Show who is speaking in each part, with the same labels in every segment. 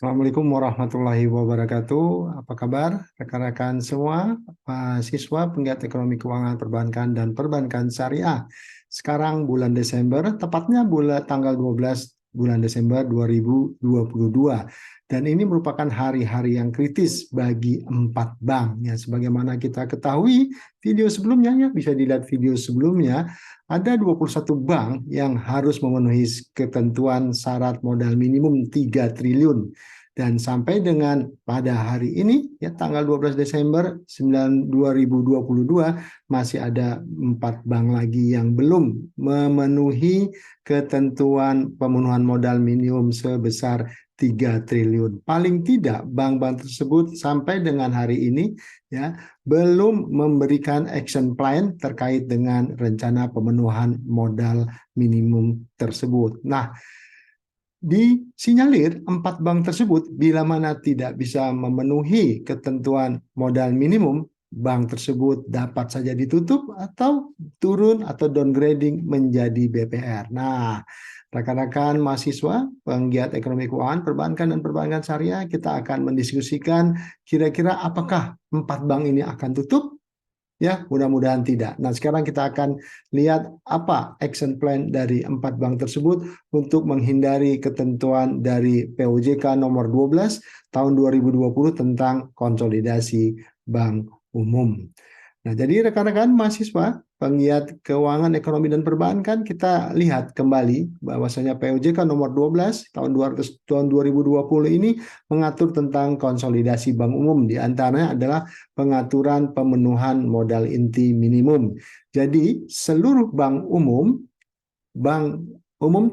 Speaker 1: Assalamualaikum warahmatullahi wabarakatuh. Apa kabar rekan-rekan semua, mahasiswa penggiat ekonomi keuangan perbankan dan perbankan syariah. Sekarang bulan Desember, tepatnya tanggal 12 bulan Desember 2022. Dan ini merupakan hari-hari yang kritis bagi 4 bank. Ya, sebagaimana kita ketahui video sebelumnya, ya bisa dilihat video sebelumnya, ada 21 bank yang harus memenuhi ketentuan syarat modal minimum 3 triliun. Dan sampai dengan pada hari ini, ya tanggal 12 Desember 2022, masih ada 4 bank lagi yang belum memenuhi ketentuan pemenuhan modal minimum sebesar 3 triliun. Paling tidak bank-bank tersebut sampai dengan hari ini ya belum memberikan action plan terkait dengan rencana pemenuhan modal minimum tersebut. Nah, disinyalir 4 bank tersebut bila mana tidak bisa memenuhi ketentuan modal minimum, bank tersebut dapat saja ditutup atau turun atau downgrading menjadi BPR. Nah, rekan-rekan mahasiswa, penggiat ekonomi keuangan, perbankan dan perbankan syariah, kita akan mendiskusikan kira-kira apakah 4 bank ini akan tutup. Ya, mudah-mudahan tidak. Nah, sekarang kita akan lihat apa action plan dari 4 bank tersebut untuk menghindari ketentuan dari POJK nomor 12 tahun 2020 tentang konsolidasi bank umum. Nah, jadi rekan-rekan mahasiswa, penggiat keuangan ekonomi dan perbankan, kita lihat kembali bahwasanya POJK nomor 12 tahun 2020 ini mengatur tentang konsolidasi bank umum. Di antaranya adalah pengaturan pemenuhan modal inti minimum. Jadi, seluruh bank umum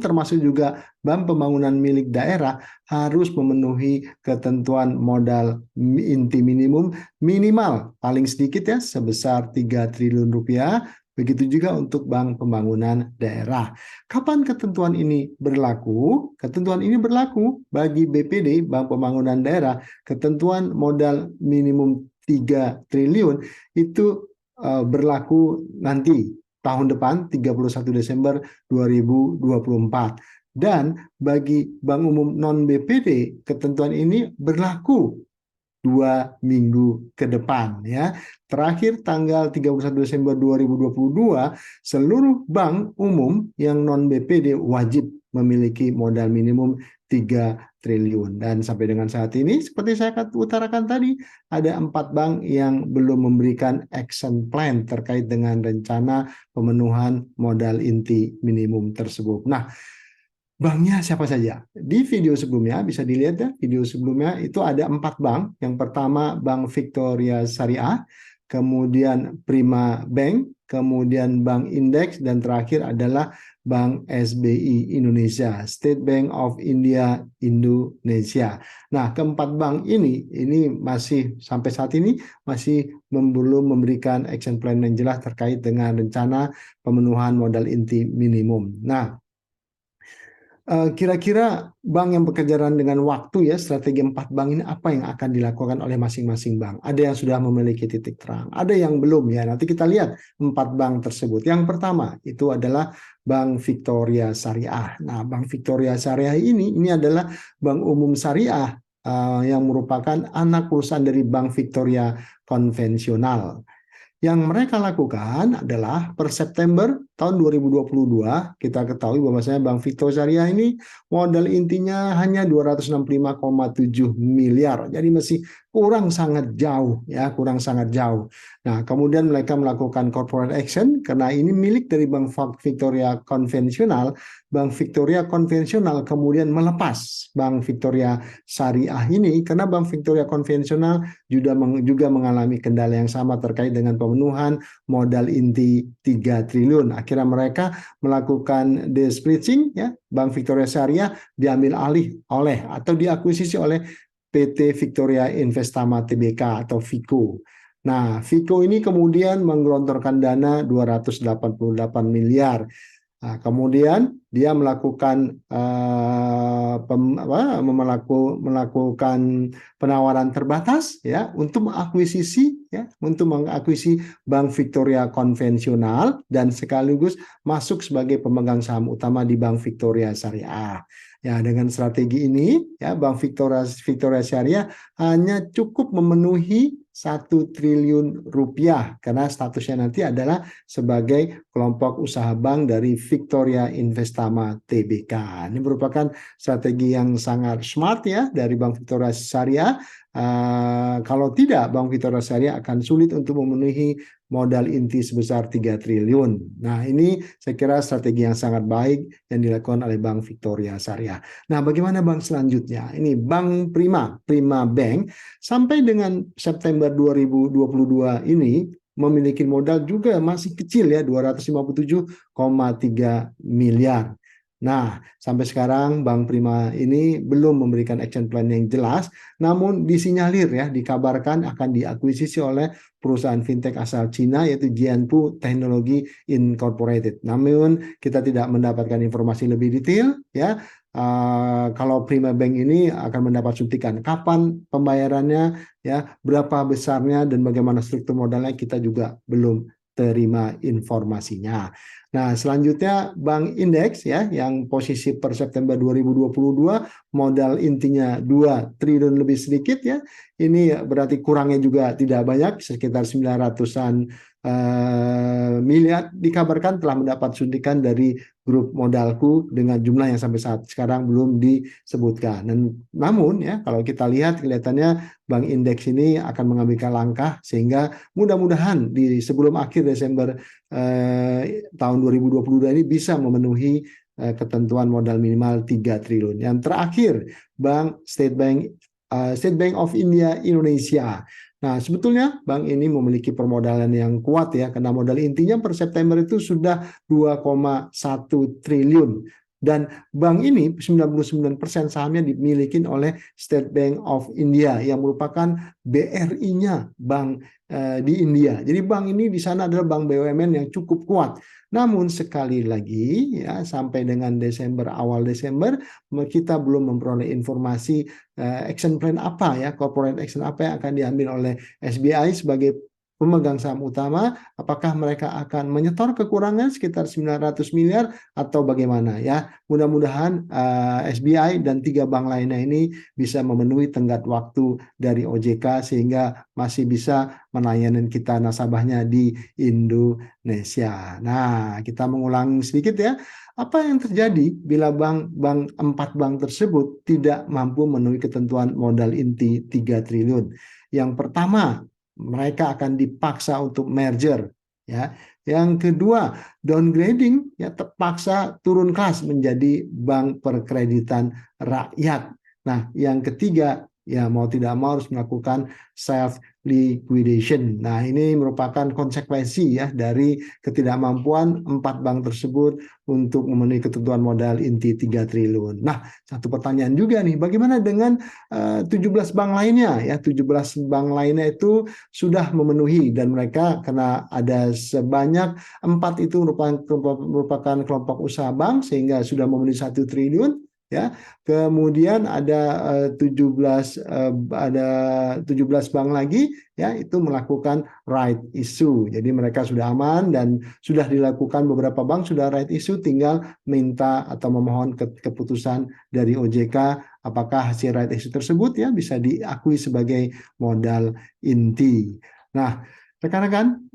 Speaker 1: termasuk juga bank pembangunan milik daerah harus memenuhi ketentuan modal inti minimum minimal paling sedikit ya sebesar 3 triliun rupiah. Begitu juga untuk bank pembangunan daerah. Kapan ketentuan ini berlaku? Ketentuan ini berlaku bagi BPD, Bank Pembangunan Daerah. Ketentuan modal minimum 3 triliun itu berlaku nanti tahun depan 31 Desember 2024. Dan bagi bank umum non-BPD, ketentuan ini berlaku 2 minggu ke depan ya. Terakhir tanggal 31 Desember 2022, seluruh bank umum yang non-BPD wajib memiliki modal minimum 3 triliun. Dan sampai dengan saat ini, seperti saya utarakan tadi, ada 4 bank yang belum memberikan action plan terkait dengan rencana pemenuhan modal inti minimum tersebut. Nah, banknya siapa saja? Di video sebelumnya, bisa dilihat ya, video sebelumnya itu ada 4 bank. Yang pertama Bank Victoria Syariah, kemudian Prima Bank, kemudian Bank Index, dan terakhir adalah Bank SBI Indonesia, State Bank of India Indonesia. Nah, keempat bank ini masih sampai saat ini masih belum memberikan action plan yang jelas terkait dengan rencana pemenuhan modal inti minimum. Nah, kira-kira bank yang bekerjaan dengan waktu ya, strategi 4 bank ini apa yang akan dilakukan oleh masing-masing bank? Ada yang sudah memiliki titik terang, ada yang belum ya. Nanti kita lihat 4 bank tersebut. Yang pertama itu adalah Bank Victoria Syariah. Nah, Bank Victoria Syariah ini adalah bank umum syariah yang merupakan anak perusahaan dari Bank Victoria konvensional. Yang mereka lakukan adalah per September tahun 2022, kita ketahui bahwasanya Bank Victoria Syariah ini modal intinya hanya 265,7 miliar. Jadi masih kurang sangat jauh ya, kurang sangat jauh. Nah, kemudian mereka melakukan corporate action karena ini milik dari Bank Victoria konvensional. Bank Victoria konvensional kemudian melepas Bank Victoria Syariah ini karena Bank Victoria konvensional juga mengalami kendala yang sama terkait dengan pemenuhan modal inti 3 triliun. Akhirnya mereka melakukan de-splitting ya, Bank Victoria Syariah diambil alih oleh atau diakuisisi oleh PT Victoria Investama Tbk atau VICO. Nah, VICO ini kemudian menggelontorkan dana 288 miliar. Nah, kemudian dia melakukan melakukan penawaran terbatas ya untuk mengakuisisi ya untuk mengakuisisi Bank Victoria konvensional dan sekaligus masuk sebagai pemegang saham utama di Bank Victoria Syariah. Ya, dengan strategi ini, ya Bank Victoria Syariah hanya cukup memenuhi 1 triliun rupiah karena statusnya nanti adalah sebagai kelompok usaha bank dari Victoria Investama Tbk. Ini merupakan strategi yang sangat smart ya dari Bank Victoria Syariah. Kalau tidak, Bank Victoria Syariah akan sulit untuk memenuhi modal inti sebesar 3 triliun. Nah, ini saya kira strategi yang sangat baik yang dilakukan oleh Bank Victoria Syariah. Nah, bagaimana bank selanjutnya? Ini Bank Prima Bank sampai dengan September 2022 ini memiliki modal juga masih kecil ya, 257,3 miliar. Nah, sampai sekarang Bank Prima ini belum memberikan action plan yang jelas, namun disinyalir ya, dikabarkan akan diakuisisi oleh perusahaan fintech asal Cina yaitu Jianpu Technology Incorporated. Namun kita tidak mendapatkan informasi lebih detail ya. Kalau Prima Bank ini akan mendapat suntikan, kapan pembayarannya, ya, berapa besarnya dan bagaimana struktur modalnya kita juga belum terima informasinya. Nah, selanjutnya Bank Indeks ya yang posisi per September 2022 modal intinya 2 triliun lebih sedikit ya. Ini berarti kurangnya juga tidak banyak, sekitar 900-an miliar, dikabarkan telah mendapat suntikan dari grup modalku dengan jumlah yang sampai saat sekarang belum disebutkan. Dan namun ya kalau kita lihat kelihatannya Bank Indeks ini akan mengambil langkah sehingga mudah-mudahan di sebelum akhir Desember tahun 2022 ini bisa memenuhi ketentuan modal minimal 3 triliun. Yang terakhir, State Bank of India Indonesia. Nah, sebetulnya bank ini memiliki permodalan yang kuat ya, karena modal intinya per September itu sudah 2,1 triliun. Dan bank ini 99% sahamnya dimiliki oleh State Bank of India yang merupakan BRI-nya bank di India. Jadi bank ini di sana adalah bank BUMN yang cukup kuat. Namun sekali lagi ya sampai dengan awal Desember kita belum memperoleh informasi action plan apa ya, corporate action apa yang akan diambil oleh SBI sebagai pemegang saham utama, apakah mereka akan menyetor kekurangan sekitar 900 miliar atau bagaimana ya. Mudah-mudahan SBI dan 3 bank lainnya ini bisa memenuhi tenggat waktu dari OJK sehingga masih bisa melayani kita nasabahnya di Indonesia. Nah, kita mengulang sedikit ya. Apa yang terjadi bila 4 bank tersebut tidak mampu memenuhi ketentuan modal inti 3 triliun? Yang pertama, mereka akan dipaksa untuk merger ya. Yang kedua, downgrading ya, terpaksa turun kelas menjadi bank perkreditan rakyat. Nah, yang ketiga ya mau tidak mau harus melakukan self liquidation. Nah, ini merupakan konsekuensi ya dari ketidakmampuan 4 bank tersebut untuk memenuhi ketentuan modal inti 3 triliun. Nah, satu pertanyaan juga nih, bagaimana dengan 17 bank lainnya ya? 17 bank lainnya itu sudah memenuhi dan mereka karena ada sebanyak 4 itu merupakan kelompok usaha bank sehingga sudah memenuhi 1 triliun. Ya, kemudian ada 17 bank lagi ya itu melakukan right issue. Jadi mereka sudah aman dan sudah dilakukan beberapa bank sudah right issue, tinggal minta atau memohon keputusan dari OJK apakah hasil right issue tersebut ya bisa diakui sebagai modal inti. Nah, rekan-rekan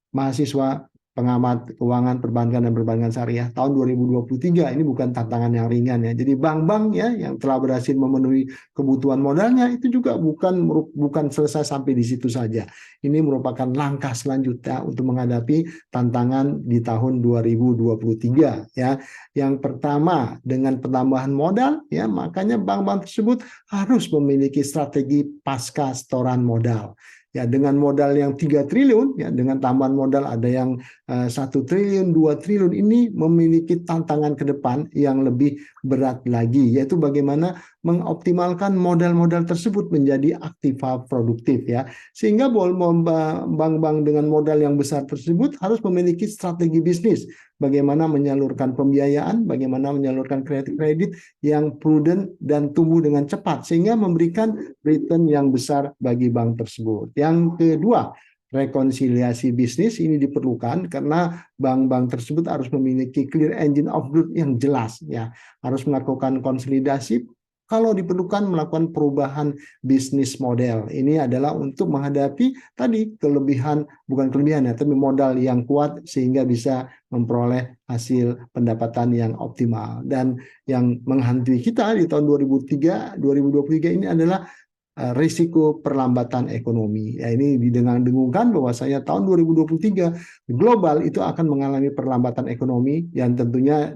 Speaker 1: mahasiswa pengamat keuangan perbankan dan perbankan syariah tahun 2023 ini bukan tantangan yang ringan ya. Jadi bank-bank ya yang telah berhasil memenuhi kebutuhan modalnya itu juga bukan selesai sampai di situ saja. Ini merupakan langkah selanjutnya untuk menghadapi tantangan di tahun 2023 ya. Yang pertama dengan penambahan modal ya, makanya bank-bank tersebut harus memiliki strategi pasca setoran modal. Ya, dengan modal yang 3 triliun, ya, dengan tambahan modal ada yang 1 triliun, 2 triliun, ini memiliki tantangan ke depan yang lebih berat lagi, yaitu bagaimana mengoptimalkan modal-modal tersebut menjadi aktiva produktif ya. Sehingga bank-bank dengan modal yang besar tersebut harus memiliki strategi bisnis bagaimana menyalurkan pembiayaan, bagaimana menyalurkan kredit yang prudent dan tumbuh dengan cepat sehingga memberikan return yang besar bagi bank tersebut. Yang kedua, rekonsiliasi bisnis ini diperlukan karena bank-bank tersebut harus memiliki clear engine of growth yang jelas, ya, harus melakukan konsolidasi, kalau diperlukan melakukan perubahan bisnis model. Ini adalah untuk menghadapi tadi kelebihan, bukan kelebihan ya, tapi modal yang kuat sehingga bisa memperoleh hasil pendapatan yang optimal. Dan yang menghantui kita di tahun 2023 ini adalah risiko perlambatan ekonomi. Ya, ini didengung-dengungkan bahwasanya tahun 2023 global itu akan mengalami perlambatan ekonomi yang tentunya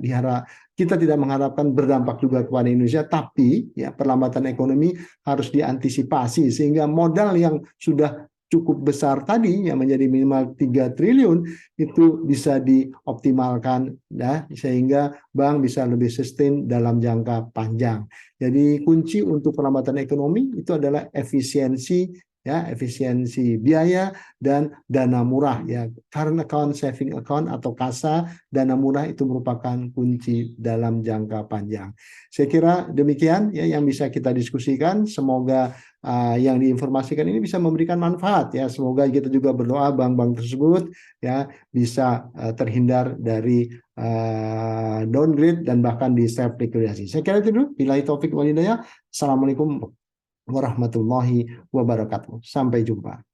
Speaker 1: kita tidak mengharapkan berdampak juga kepada Indonesia, tapi ya perlambatan ekonomi harus diantisipasi sehingga modal yang sudah cukup besar tadi yang menjadi minimal 3 triliun itu bisa dioptimalkan, ya, sehingga bank bisa lebih sustain dalam jangka panjang. Jadi kunci untuk perlambatan ekonomi itu adalah efisiensi, ya, efisiensi biaya dan dana murah, ya. Current account, saving account atau kasa, dana murah itu merupakan kunci dalam jangka panjang. Saya kira demikian ya yang bisa kita diskusikan. Semoga yang diinformasikan ini bisa memberikan manfaat, ya. Semoga kita juga berdoa bank-bank tersebut ya bisa terhindar dari downgrade dan bahkan di self liquidasi. Saya kira itu dulu. Billahi taufik wal hidayah. Assalamualaikum warahmatullahi wabarakatuh. Sampai jumpa.